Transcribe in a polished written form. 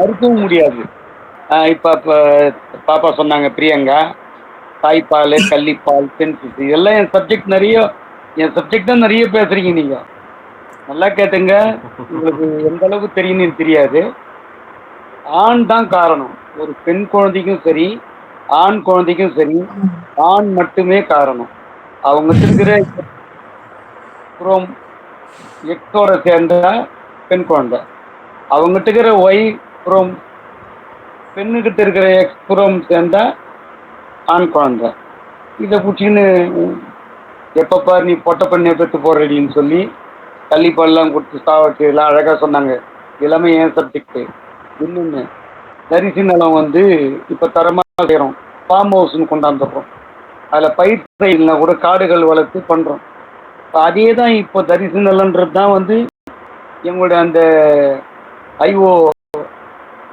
மறுக்கவும் முடியாது. இப்ப இப்ப பாப்பா சொன்னாங்க பிரியங்கா, தாய்ப்பாலு, கள்ளிப்பால், பெண் சிசு இதெல்லாம் என் சப்ஜெக்ட் தான் நெறைய பேசுறீங்க நீங்க. நல்லா கேட்டுங்க. உங்களுக்கு எந்த அளவுக்கு தெரியும்னு எனக்கு தெரியாது. ஆண் தான் காரணம். ஒரு பெண் குழந்தைக்கும் சரி, ஆண் குழந்தைக்கும் சரி, ஆண் மட்டுமே காரணம். அவங்ககிட்ட இருக்கிற குரோம் எக்ஸோட சேர்ந்தா பெண் குழந்தை. அவங்ககிட்ட இருக்கிற ஒய் குரோம் பெண்ணுகிட்ட இருக்கிற எக்ஸ் குரோம் சேர்ந்தா ஆண் குழந்தை. இதை புடிச்சின்னு எப்ப பாரு நீ பொட்ட பெண்ணை பெற்று போடுறடின்னு சொல்லி தள்ளிப்பால்லாம் கொடுத்து சாவட்டு எல்லாம் அழகா சொன்னாங்க. எல்லாமே என் சப்ஜெக்ட். இன்னொன்னு தரிசு நிலம் வந்து இப்ப தரமா செய்யறோம். ஃபார்ம் ஹவுஸ்ன்னு கொண்டாந்துடுறோம். அதுல பயிர் செய்யலனா கூட காடுகள் வளர்த்து பண்றோம். அதே தான் இப்போ தரிசு நிலன்றது தான் வந்து எங்களுடைய அந்த ஐஓ